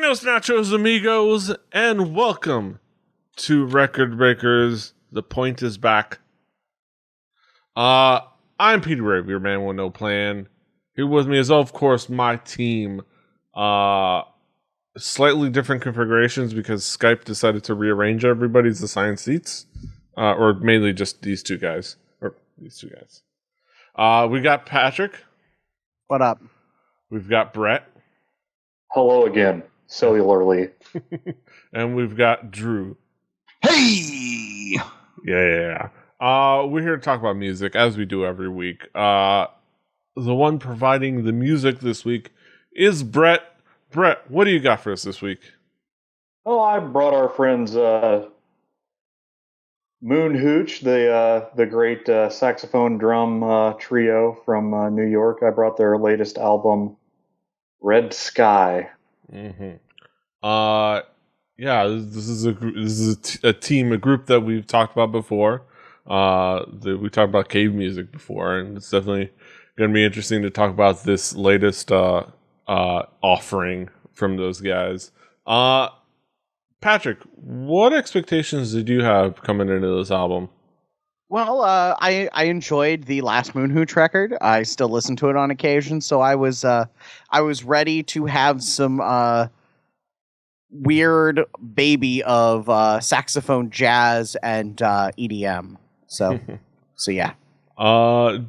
Buenos nachos, amigos, and welcome to Record Breakers. The point is back. I'm Peter Rave, your man with no plan. Here with me is, of course, my team. Slightly different configurations because Skype decided to rearrange everybody's assigned seats, or mainly just these two guys. We got Patrick. What up? We've got Brett. Hello again, cellularly. And we've got Drew. Hey! Yeah. We're here to talk about music, as we do every week. The one providing the music this week is Brett. Brett, what do you got for us this week? Oh, I brought our friends Moon Hooch, the great saxophone drum trio from New York. I brought their latest album, Red Sky. Mm-hmm. This is a team, a group that we've talked about before. We talked about cave music before, and it's definitely going to be interesting to talk about this latest offering from those guys. Patrick, what expectations did you have coming into this album? Well, I enjoyed the last Moon Hooch record. I still listen to it on occasion, so I was ready to have some weird baby of saxophone jazz and EDM. So yeah.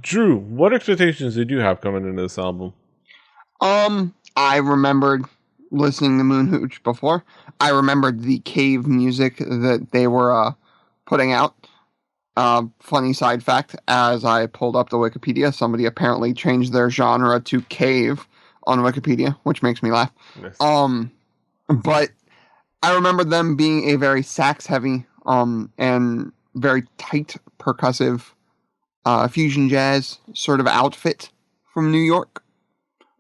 Drew, what expectations did you have coming into this album? I remembered listening to Moon Hooch before. I remembered the cave music that they were putting out. Funny side fact, as I pulled up the Wikipedia, somebody apparently changed their genre to cave on Wikipedia, which makes me laugh. Yes. But I remember them being a very sax heavy and very tight percussive fusion jazz sort of outfit from New York.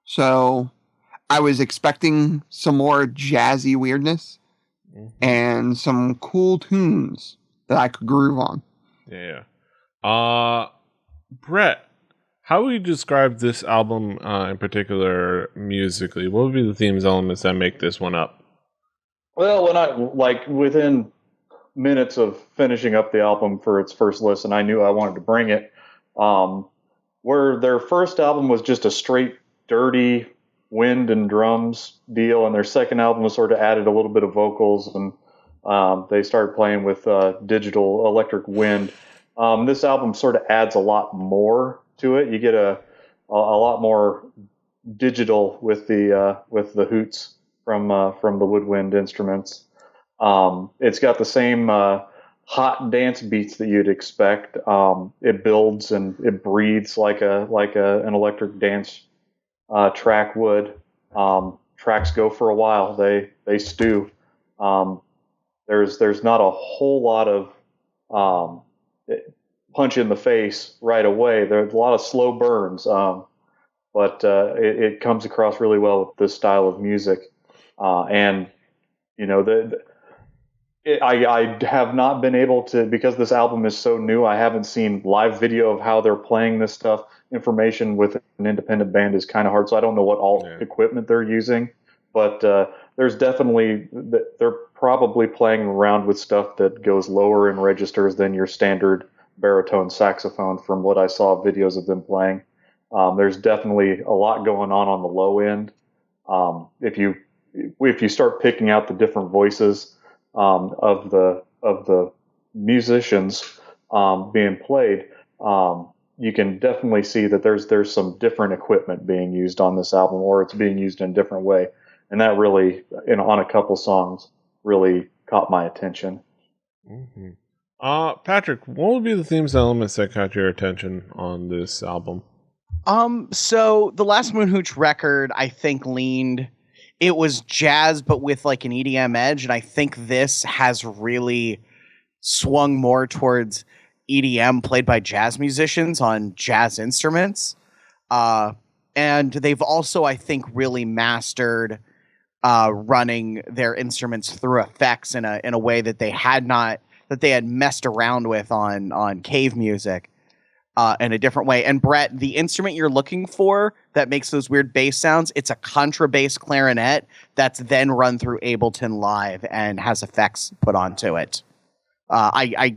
So I was expecting some more jazzy weirdness and some cool tunes that I could groove on. Yeah. Brett, how would you describe this album in particular musically? What would be the themes, elements that make this one up? Well, within minutes of finishing up the album for its first listen, I knew I wanted to bring it. Where their first album was just a straight, dirty wind and drums deal, and their second album was sort of added a little bit of vocals, and they started playing with digital electric wind. This album sort of adds a lot more to it. You get a lot more digital with the hoots from the woodwind instruments. It's got the same hot dance beats that you'd expect. It builds and it breathes like an electric dance track would. Tracks go for a while. They stew. There's not a whole lot of punch in the face right away. There's a lot of slow burns, but it comes across really well with this style of music. And you know, I have not been able to, because this album is so new, I haven't seen live video of how they're playing this stuff. Information with an independent band is kind of hard, so I don't know what equipment they're using. But there's definitely, they're probably playing around with stuff that goes lower in registers than your standard baritone saxophone from what I saw videos of them playing. There's definitely a lot going on the low end. If you start picking out the different voices of the musicians being played, you can definitely see that there's some different equipment being used on this album, or it's being used in a different way. And that really, on a couple songs, really caught my attention. Mm-hmm. Patrick, what would be the themes and elements that caught your attention on this album? So the last Moon Hooch record, I think it was jazz, but with like an EDM edge. And I think this has really swung more towards EDM played by jazz musicians on jazz instruments. And they've also, I think, really mastered running their instruments through effects in a way that they had messed around with on cave music. in a different way. And Brett, the instrument you're looking for that makes those weird bass sounds, it's a contrabass clarinet that's then run through Ableton Live and has effects put onto it. I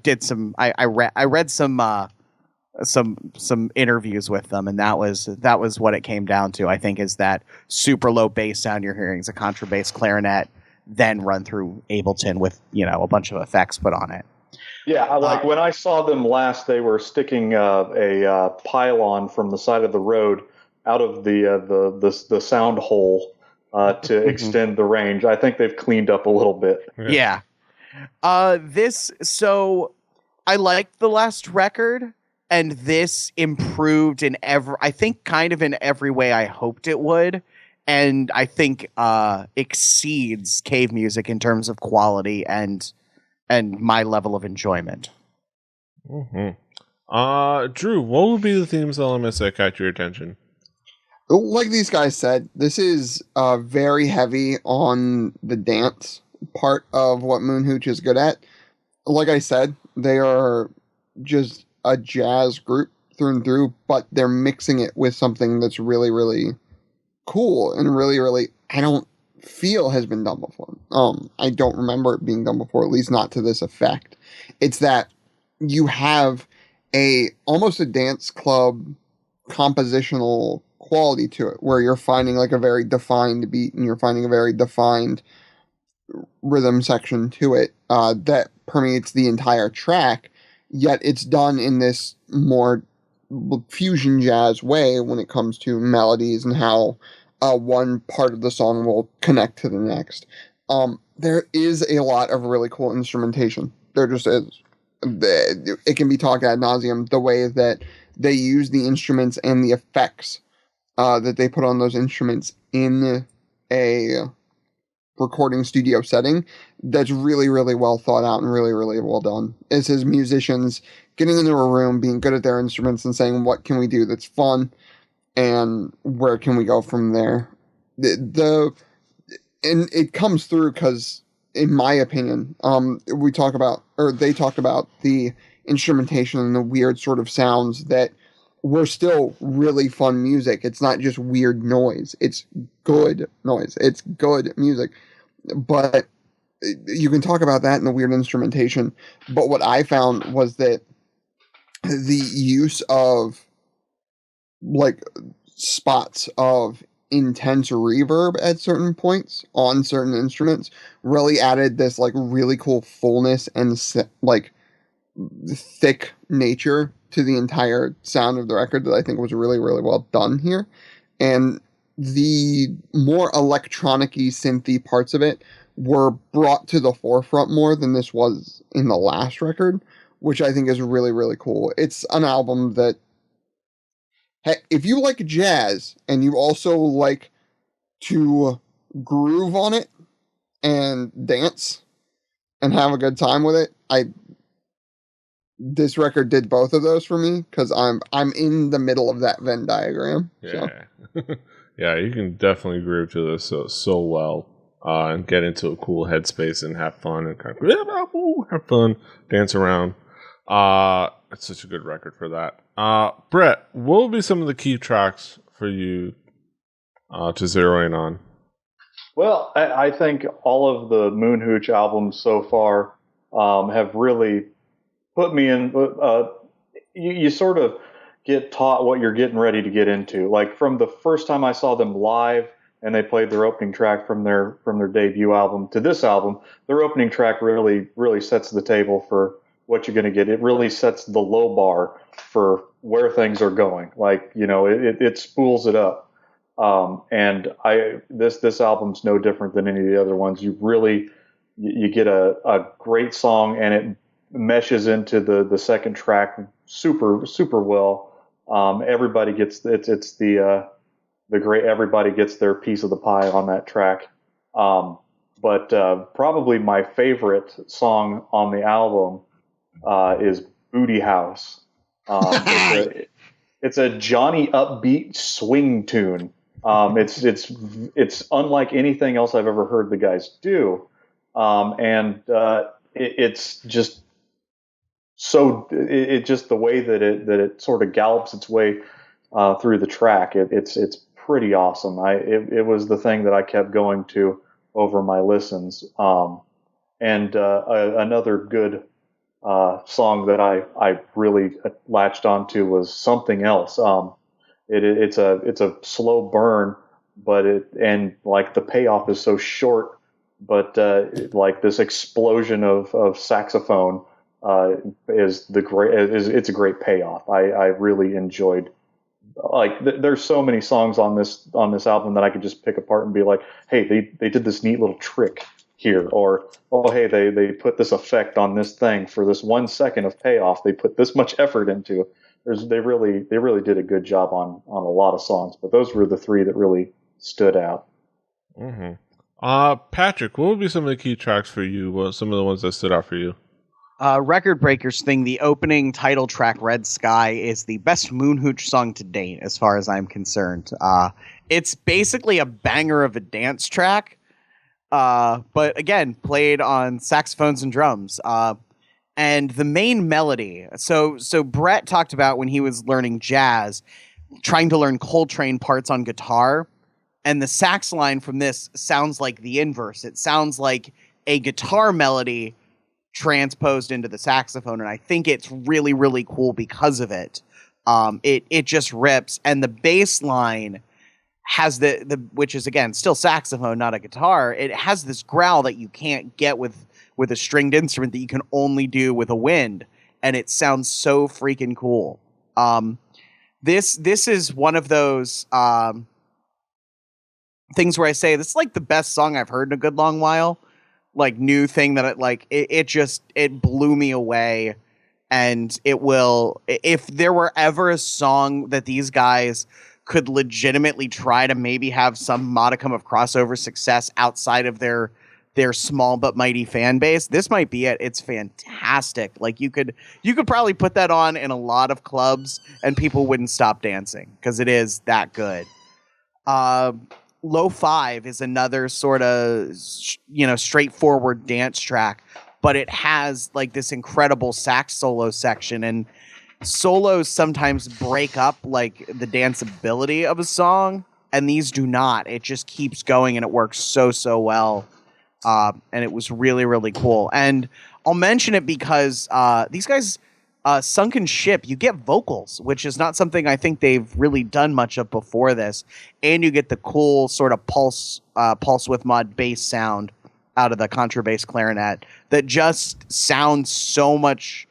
read some interviews with them, and that was what it came down to. I think is that super low bass sound you're hearing is a contrabass clarinet, then run through Ableton with a bunch of effects put on it. Yeah, when I saw them last, they were sticking a pylon from the side of the road out of the sound hole to extend the range. I think they've cleaned up a little bit. Yeah. So I liked the last record, and this improved in kind of in every way I hoped it would, and I think exceeds Cave Music in terms of quality and my level of enjoyment. Mm-hmm. Drew, what would be the themes elements that caught your attention? Like these guys said, this is very heavy on the dance part of what Moon Hooch is good at. Like I said, they are just a jazz group through and through, but they're mixing it with something that's really, really cool and really, really, I don't feel has been done before. I don't remember it being done before, at least not to this effect. It's that you have almost a dance club compositional quality to it, where you're finding like a very defined beat and you're finding a very defined rhythm section to it that permeates the entire track, yet it's done in this more fusion jazz way when it comes to melodies and how one part of the song will connect to the next. There is a lot of really cool instrumentation. There just is. It can be talked ad nauseum, the way that they use the instruments and the effects that they put on those instruments in a recording studio setting. That's really, really well thought out and really, really well done. It's his musicians getting into a room, being good at their instruments and saying, what can we do that's fun? And where can we go from there? And it comes through because, in my opinion, they talked about the instrumentation and the weird sort of sounds that were still really fun music. It's not just weird noise. It's good noise. It's good music. But you can talk about that and the weird instrumentation. But what I found was that the use of like spots of intense reverb at certain points on certain instruments really added this like really cool fullness and like thick nature to the entire sound of the record that I think was really, really well done here. And the more electronic-y, synthy parts of it were brought to the forefront more than this was in the last record, which I think is really, really cool. It's an album that, if you like jazz and you also like to groove on it and dance and have a good time with it, this record did both of those for me because I'm in the middle of that Venn diagram. Yeah, so. Yeah, you can definitely groove to this so well and get into a cool headspace and have fun and kind of have fun, dance around. It's such a good record for that. Brett, what will be some of the key tracks for you to zero in on? Well, I think all of the Moon Hooch albums so far have really put me in. You sort of get taught what you're getting ready to get into. Like from the first time I saw them live and they played their opening track from their debut album to this album, their opening track really sets the table for what you're going to get. It really sets the low bar for where things are going. Like, it spools it up. And this album's no different than any of the other ones. You get a great song and it meshes into the second track super, super well. Everybody gets, it's the great, everybody gets their piece of the pie on that track. But probably my favorite song on the album is Booty House. It's a Johnny upbeat swing tune. It's unlike anything else I've ever heard the guys do. It's just so it just the way that it sort of gallops its way through the track. It's pretty awesome. It was the thing that I kept going to over my listens. And another good song that I really latched onto was Something Else. It's a slow burn, but and like the payoff is so short, but like this explosion of saxophone is the great it's a great payoff. I really enjoyed, like there's so many songs on this album that I could just pick apart and be like, hey, they did this neat little trick here, or oh hey, they put this effect on this thing for this 1 second of payoff. They put this much effort into. They really did a good job on a lot of songs, but those were the three that really stood out. Mm-hmm. Patrick, what would be some of the key tracks for you? What some of the ones that stood out for you? Record Breakers thing, the opening title track, Red Sky, is the best Moon Hooch song to date, as far as I'm concerned. It's basically a banger of a dance track, but again, played on saxophones and drums. And the main melody, so Brett talked about when he was learning jazz, trying to learn Coltrane parts on guitar, and the sax line from this sounds like the inverse. It sounds like a guitar melody transposed into the saxophone, and I think it's really, really cool because of it. It just rips, and the bass line has the which is again still saxophone, not a guitar. It has this growl that you can't get with a stringed instrument, that you can only do with a wind, and it sounds so freaking cool. This is one of those things where I say this is like the best song I've heard in a good long while. Like new thing that it blew me away. And it will, if there were ever a song that these guys could legitimately try to maybe have some modicum of crossover success outside of their small but mighty fan base, this might be it. It's fantastic. Like you could probably put that on in a lot of clubs and people wouldn't stop dancing because it is that good. Low 5 is another sort of, straightforward dance track, but it has like this incredible sax solo section, and solos sometimes break up like the danceability of a song, and these do not. It just keeps going, and it works so well. And it was really, really cool. And I'll mention it because these guys, Sunken Ship, you get vocals, which is not something I think they've really done much of before this. And you get the cool sort of pulse width mod bass sound out of the contrabass clarinet that just sounds so much.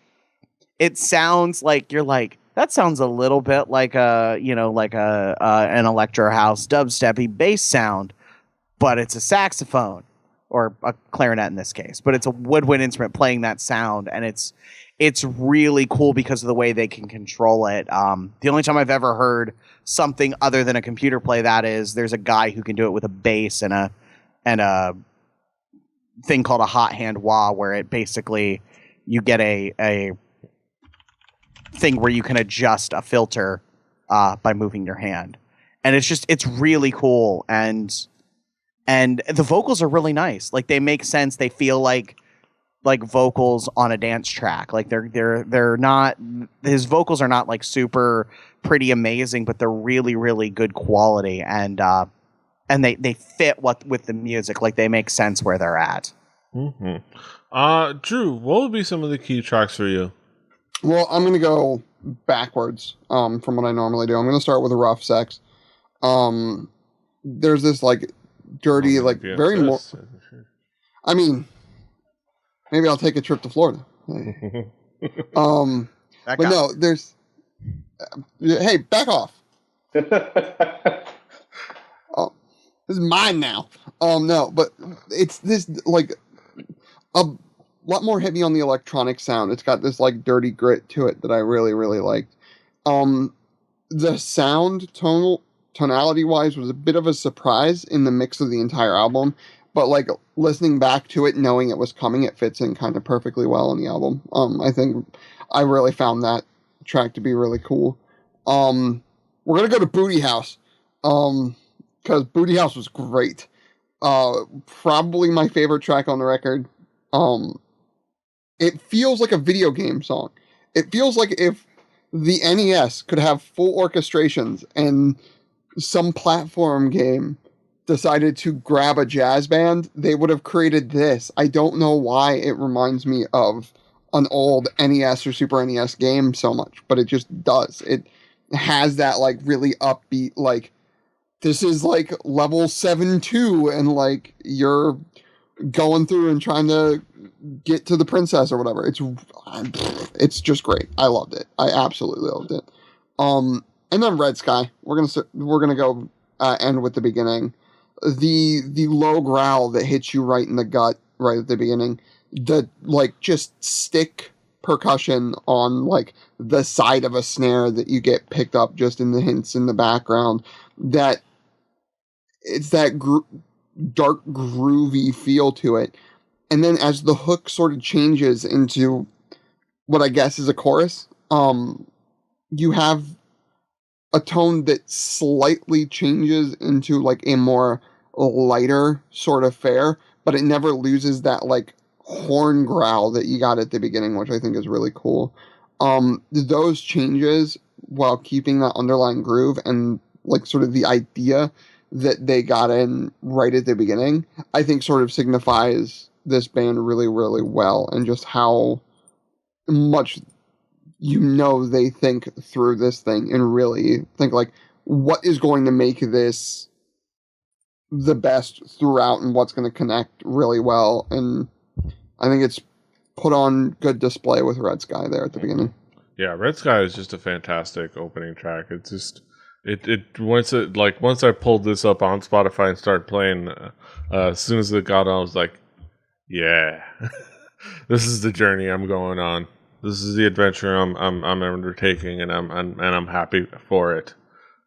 It sounds like you're like, that sounds a little bit like an electro house dubsteppy bass sound, but it's a saxophone or a clarinet in this case, but it's a woodwind instrument playing that sound, and it's really cool because of the way they can control it. The only time I've ever heard something other than a computer play that is there's a guy who can do it with a bass and a thing called a hot hand wah, where it basically you get a thing where you can adjust a filter by moving your hand, and it's really cool, and the vocals are really nice. Like they make sense. They feel like vocals on a dance track. Like they're not, his vocals are not like super pretty amazing, but they're really, really good quality, and they fit with the music. Like they make sense where they're at. Mm-hmm. Drew, what would be some of the key tracks for you? Well, I'm going to go backwards from what I normally do. I'm going to start with a rough sex. There's this like dirty, very more. I mean, maybe I'll take a trip to Florida. But no, there's. Hey, back off. Oh, this is mine now. No, but it's this like a lot more heavy on the electronic sound. It's got this like dirty grit to it that I really, really liked. The sound tonality wise was a bit of a surprise in the mix of the entire album, but like listening back to it, knowing it was coming, it fits in kind of perfectly well in the album. I think I really found that track to be really cool. We're gonna go to Booty House, because Booty House was great. Probably my favorite track on the record. It feels like a video game song. It feels like if the NES could have full orchestrations and some platform game decided to grab a jazz band, they would have created this. I don't know why it reminds me of an old NES or Super NES game so much, but it just does. It has that like really upbeat, like this is like level 7-2 and like you're going through and trying to get to the princess or whatever. It's just great. I loved it. I absolutely loved it. And then Red Sky. We're gonna go end with the beginning. The low growl that hits you right in the gut right at the beginning. The like just stick percussion on like the side of a snare that you get picked up just in the hints in the background. That it's that dark groovy feel to it. And then as the hook sort of changes into what I guess is a chorus, you have a tone that slightly changes into like a more lighter sort of fare, but it never loses that like horn growl that you got at the beginning, which I think is really cool. Those changes while keeping that underlying groove and like sort of the idea that they got in right at the beginning, I think sort of signifies this band really, really well, and just how much they think through this thing and really think like what is going to make this the best throughout and what's going to connect really well. And I think it's put on good display with Red Sky there at the beginning. Yeah, Red Sky is just a fantastic opening track. It's just once I pulled this up on Spotify and started playing, as soon as it got on, I was like, yeah, this is the journey I'm going on. This is the adventure I'm undertaking, and I'm happy for it.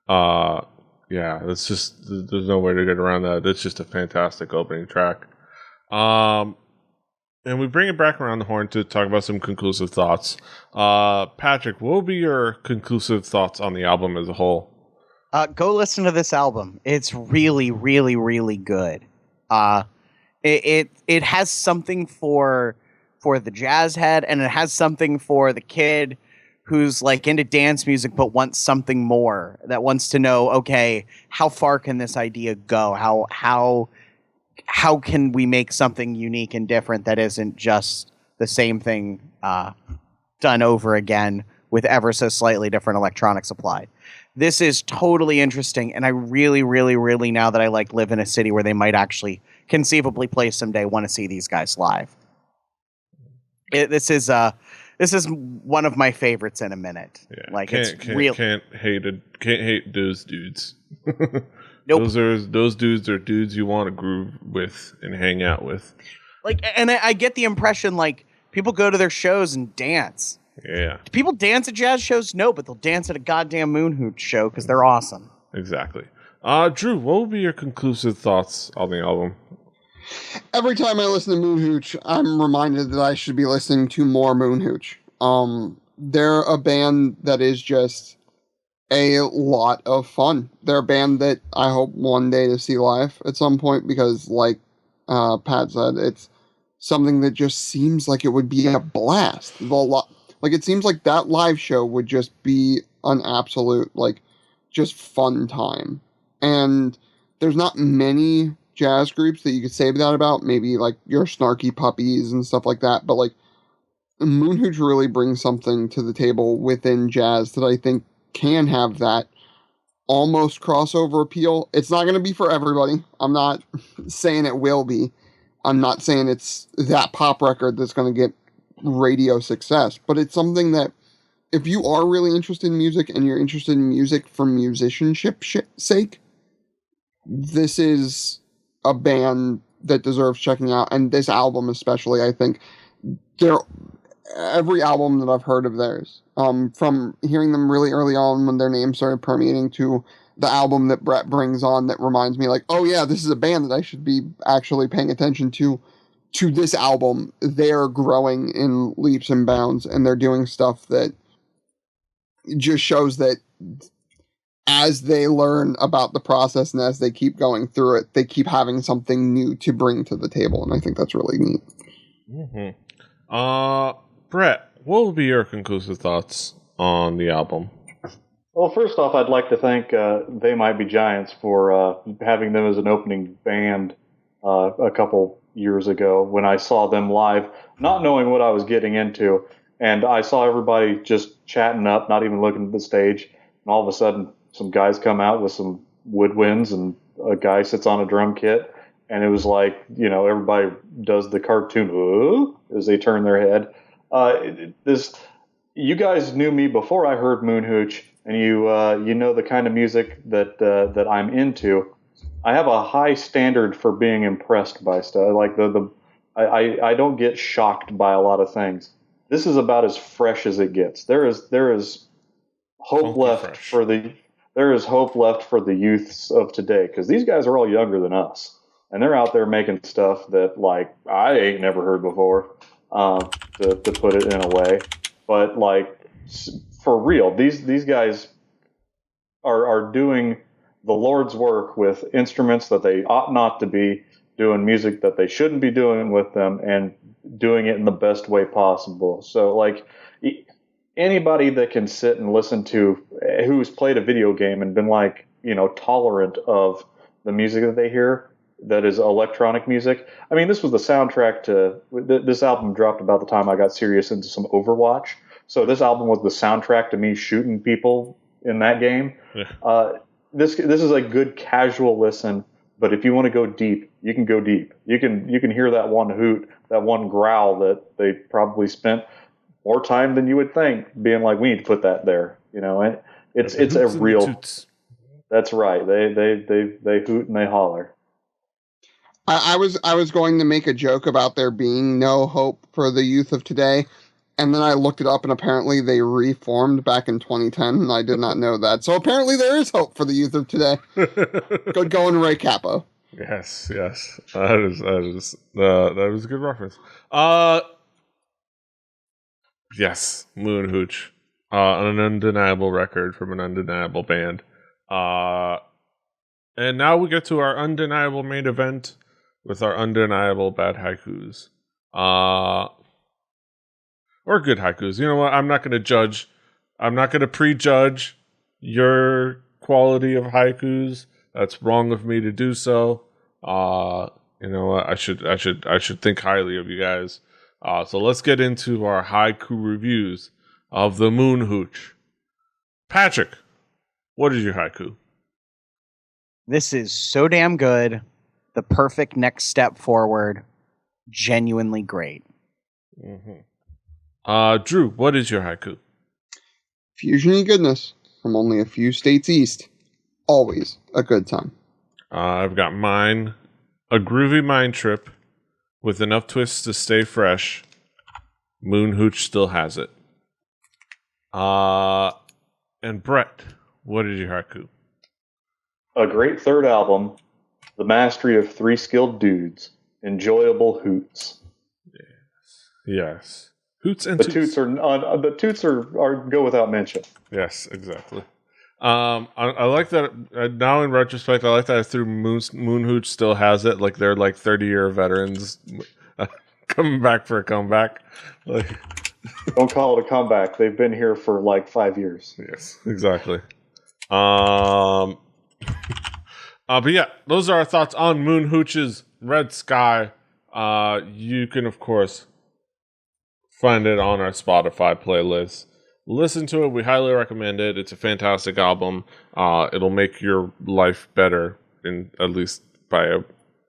Yeah, it's just there's no way to get around that. It's just a fantastic opening track. And we bring it back around the horn to talk about some conclusive thoughts. Patrick, what will be your conclusive thoughts on the album as a whole? Go listen to this album. It's really, really, really good. It has something for the jazz head, and it has something for the kid who's like into dance music but wants something more, that wants to know, okay, how far can this idea go? How can we make something unique and different that isn't just the same thing done over again with ever so slightly different electronics applied? This is totally interesting, and I really, really, really, now that I like live in a city where they might actually conceivably play someday, want to see these guys live. This is one of my favorites in a minute. Yeah, like can't hate those dudes. Nope. Those dudes are dudes you want to groove with and hang out with. Like, and I get the impression like people go to their shows and dance. Yeah. Do people dance at jazz shows? No, but they'll dance at a goddamn Moon Hooch show because they're awesome. Exactly. Drew, what would be your conclusive thoughts on the album? Every time I listen to Moon Hooch, I'm reminded that I should be listening to more Moon Hooch. They're a band that is just a lot of fun. They're a band that I hope one day to see live at some point because, like Pat said, it's something that just seems like it would be a blast. Like, it seems like that live show would just be an absolute, like, just fun time. And there's not many jazz groups that you could say that about. Maybe, like, your Snarky Puppies and stuff like that. But, like, Moon Hooch really brings something to the table within jazz that I think can have that almost crossover appeal. It's not going to be for everybody. I'm not saying it will be. I'm not saying it's that pop record that's going to get radio success, but it's something that if you are really interested in music and you're interested in music for musicianship sake, this is a band that deserves checking out. And this album especially, I think every album that I've heard of theirs, from hearing them really early on when their name started permeating to the album that Brett brings on that reminds me like, oh yeah, this is a band that I should be actually paying attention to this album. They're growing in leaps and bounds, and they're doing stuff that just shows that as they learn about the process and as they keep going through it, they keep having something new to bring to the table, and I think that's really neat. Mm-hmm. Brett, what will be your conclusive thoughts on the album? Well, first off, I'd like to thank They Might Be Giants for having them as an opening band a couple years ago when I saw them live, not knowing what I was getting into. And I saw everybody just chatting up, not even looking at the stage. And all of a sudden, some guys come out with some woodwinds and a guy sits on a drum kit. And it was like, everybody does the cartoon as they turn their head. You guys knew me before I heard Moon Hooch, and you know the kind of music that I'm into. I have a high standard for being impressed by stuff. Like I don't get shocked by a lot of things. This is about as fresh as it gets. There is hope left for the youths of today, because these guys are all younger than us, and they're out there making stuff that like I ain't never heard before. To put it in a way, but like for real, these guys are doing the Lord's work with instruments that they ought not to be doing, music that they shouldn't be doing with them, and doing it in the best way possible. So like anybody that can sit and listen to, who's played a video game and been like, tolerant of the music that they hear, that is electronic music. I mean, this was the soundtrack to, this album dropped about the time I got serious into some Overwatch. So this album was the soundtrack to me shooting people in that game. Yeah. This is a good casual listen, but if you want to go deep, you can go deep. You can hear that one hoot, that one growl that they probably spent more time than you would think being like, we need to put that there. It's a real. That's right. They hoot and they holler. I was going to make a joke about there being no hope for the youth of today, and then I looked it up, and apparently they reformed back in 2010, and I did not know that. So apparently there is hope for the youth of today. Good going, Ray Capo. Yes. That was a good reference. Yes, Moon Hooch, an undeniable record from an undeniable band. And now we get to our undeniable main event with our undeniable bad haikus. Or good haikus. You know what? I'm not going to judge. I'm not going to prejudge your quality of haikus. That's wrong of me to do so. You know what? I should think highly of you guys. So let's get into our haiku reviews of the Moon Hooch. Patrick, what is your haiku? This is so damn good. The perfect next step forward. Genuinely great. Mm-hmm. Drew, what is your haiku? Fusion-y goodness from only a few states east. Always a good time. I've got mine. A groovy mind trip with enough twists to stay fresh. Moon Hooch still has it. And Brett, what is your haiku? A great third album. The mastery of three skilled dudes. Enjoyable hoots. Yes. Hoots and the toots are go without mention. Yes, exactly. I like that. Now in retrospect, I like that I threw Moon Hooch still has it. Like they're like 30-year veterans coming back for a comeback. Like, don't call it a comeback. They've been here for like 5 years. Yes, exactly. But yeah, those are our thoughts on Moon Hooch's Red Sky. You can, of course, find it on our Spotify playlist. Listen to it. We highly recommend it. It's a fantastic album. It'll make your life better, in at least by a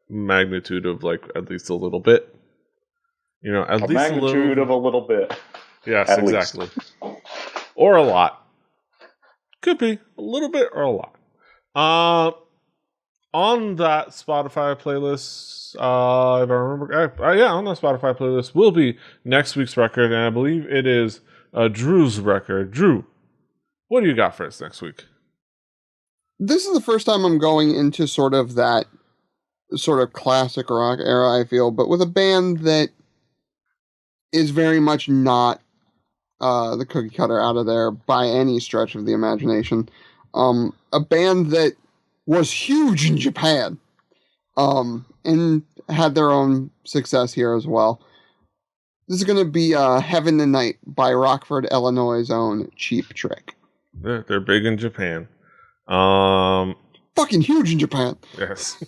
magnitude of like at least a little bit. At least magnitude of a little bit. Yes, exactly. Or a lot. Could be a little bit or a lot. On that Spotify playlist, if I remember, on the Spotify playlist will be next week's record, and I believe it is Drew's record. Drew, what do you got for us next week? This is the first time I'm going into sort of that sort of classic rock era, I feel, but with a band that is very much not the cookie cutter out of there by any stretch of the imagination. A band that was huge in Japan, and had their own success here as well. This is going to be Heaven the Night by Rockford, Illinois' own Cheap Trick. They're big in Japan. Fucking huge in Japan. Yes.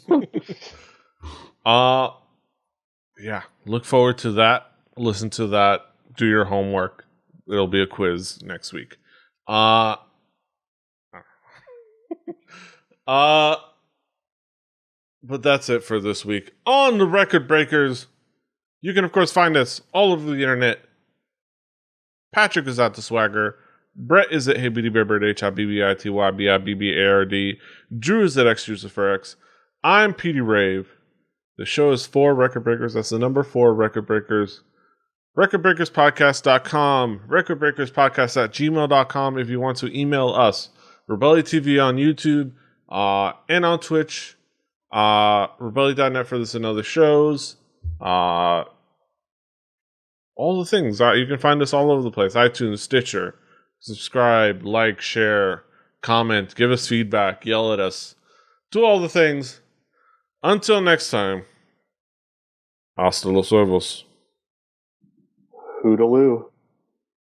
Yeah. Look forward to that. Listen to that. Do your homework. It'll be a quiz next week. But that's it for this week on the Record Breakers. You can, of course, find us all over the internet. Patrick is at The Swagger. Brett is at HeyBeautyBearbird, HIBBITYBIBBARD. Drew is at XUsiferX. I'm Petey Rave. The show is 4 Record Breakers. That's the number 4 Record Breakers. RecordBreakersPodcast.com. RecordBreakersPodcast@gmail.com if you want to email us. Rebelli TV on YouTube and on Twitch. Rebelli.net for this and other shows. All the things. You can find us all over the place. iTunes, Stitcher. Subscribe, like, share, comment, give us feedback, yell at us. Do all the things. Until next time. Hasta los huevos. Hootaloo.